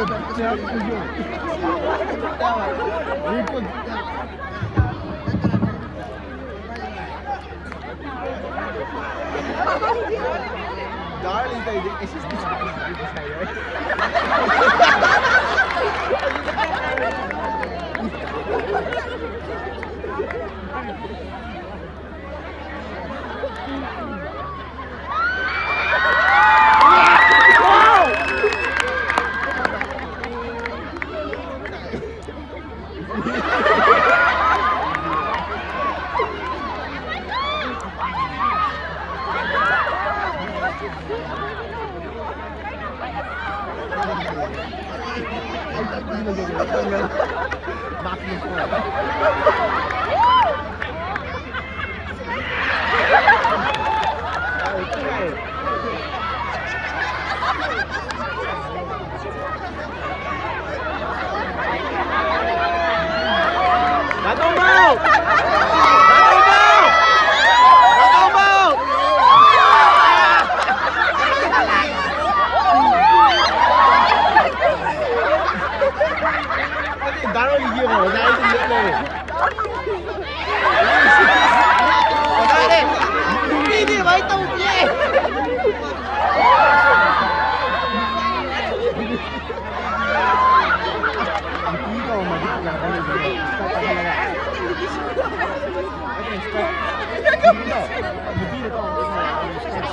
Darling kayo din. Is this sa'yo?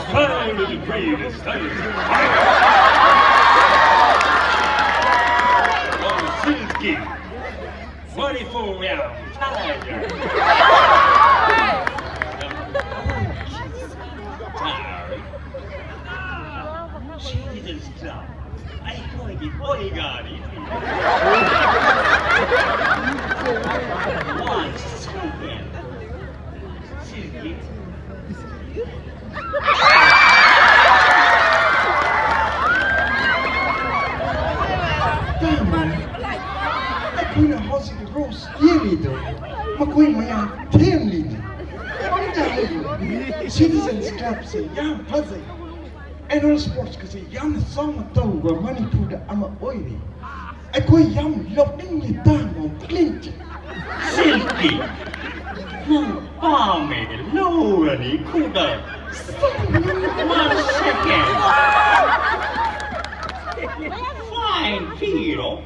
Finally, the greatest time. Oh, Silky. 24-round tiger. Tired. She didn't stop. I call it origami. Once spoken. Silky. Kuna hosi ki rose yeli do. Makoi maya temli ni. Citizens Club say yam pazi. Annual sports kasi yam sama tau gua mani puda ama oiri. Aku yam loping ni tango clinch. Silky. Pame Laura ni kuda. 1 second. Fine Piro.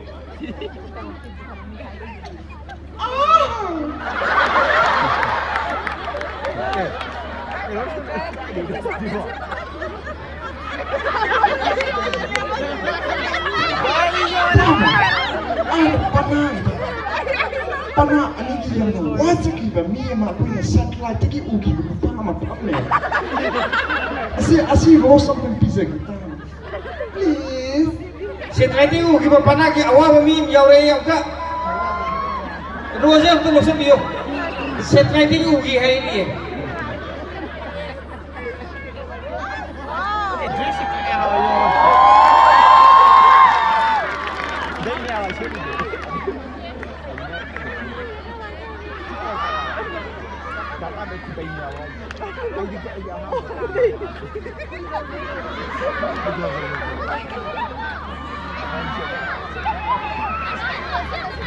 Pana ani ki yang wasa ki ba mi ma punya satellite ki ugi ba pa ma pa me. Asi rosa pun pizza kita. Please. Satellite ki ugi ba pana ki awa ba mi yaw re yaw ka. Rosa ang tulog sa biyo. Satellite ki ugi hai ni.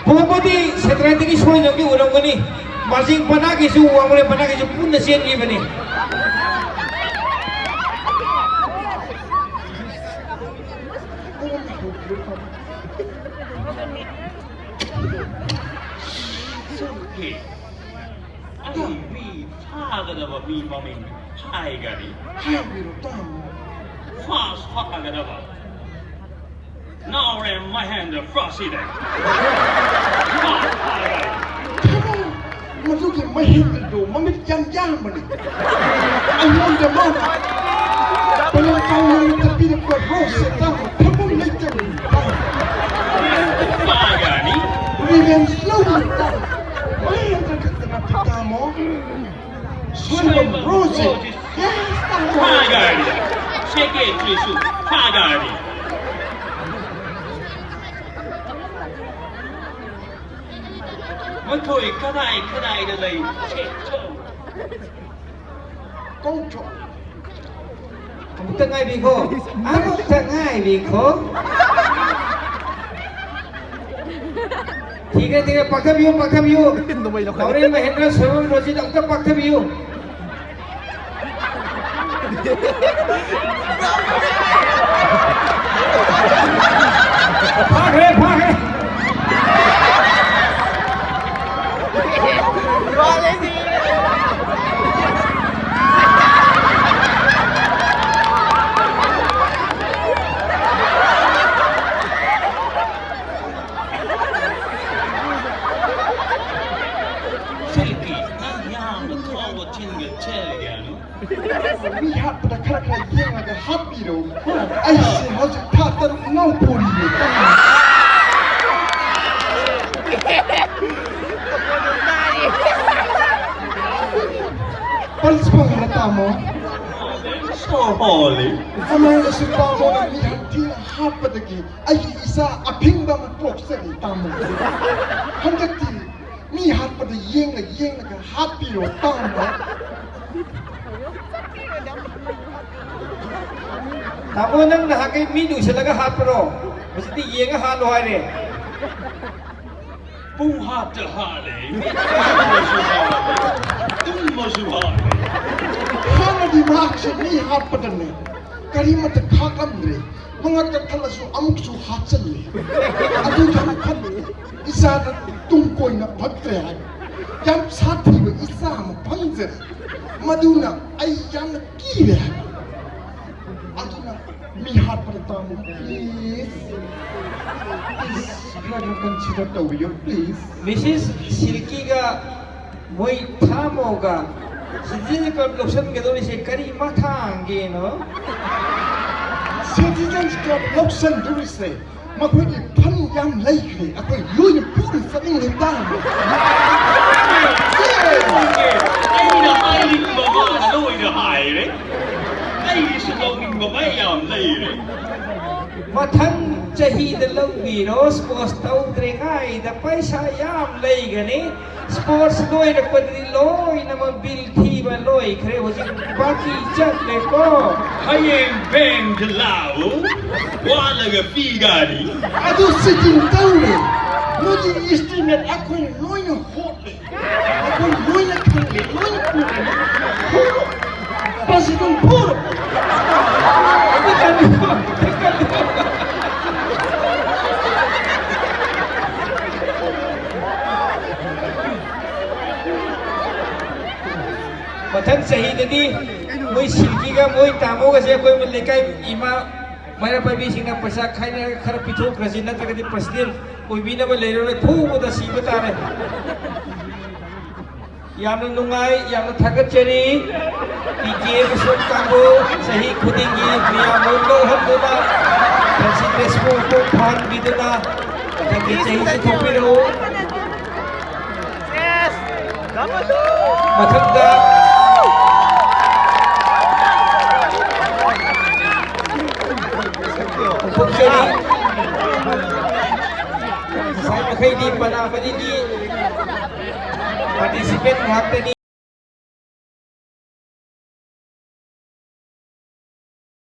Pumapati satellite ki soy lagi ulang ko ni. Masing panagi su uang mulai panagi su pun nasiyan ni bani. Silky. Ay, we father of a bee bombing. Hi, Gary. Hai biro tamu. Fast Hakagadava. Now in my hand a frosty day. Masuk ke mahir itu, mamit jam-jam ni. Ayam jaman. Kalau kau yang terpilih buat rose, tahu, kamu macam ni. Hi, Gary. Revenge slowly. Mahir terkena pertama. Swim rose. Yes, tahu. Hi, Gary. Check it, Trishu. Hi, Gary. Mất thôi, cái này là gì? Chết trâu. Câu chuyện. Kamu tengah biko. Aku tengah biko. ठीक है पक्थबियो Dumay lang Laure Mahendra Sarwan Rojit ang pagtabiyo भाग है Silky, yam the tall tinga cheliano. We have the character young like a happy road. I say, how's it pattern no body? Palis pang natamo. So holy. Amang nasutamo na ni Hanti na hapadagi ay isa aping ba matlok sa tamo. Handati ni hapada yeng na happy road tamo. Tamo nang nakakay minu sila ka hapro Basta iya nga halo hari Boom hot to Harley. Immosuhali. Hana di maksud ni hapada ni. Kalimat kakam ni. Mga kakalasu amuk su hatsan ni. Ado jangan kan isa na tungkoy na pagtrehag. Jam sati ba isa mo pangzer. Maduna ay yang kira. Aduna mihar pada tamu please. Please try to consider the video please. Mrs. Silky ka Moy tamo ka Sijil ka lopsan ka doon siya kari matanggi no Citizens Club Loksan Durise. Makoy pan yang laikli. Ako'y yun yung puro sa inyong tamu. Ay na ay mga loy na hayre. Ay sa longing mamayam layre. Mathang chahi da lawbi no sports tau drengai da paisa yam lay gani sports loi na padri loi na mabil thi ba loi khre ho jing baki chat le ko Hayeng beng de lao. Wala ga figari. Ado sa jintauli. Nudi istimet ako'y loy na hotle. Ako'y loy na kali. Loy na puro. Puro. Pasidong puro. Mathang chahi da di moi silki ka moi tamo ka se koi man lekai ima Mara pabi sing na pasa khai na khara pithok rasin na tagadi president koi bi na ba leiro le phu mo da si bata re yamna nungai yamna thagat chari pj ko sok kambo sahi khudingi priya molo hamduna kasi respo ko phan biduna tagadi chahi se thopiro Yes! Tama to! mathagda Pagkari Saya makai di panah di participate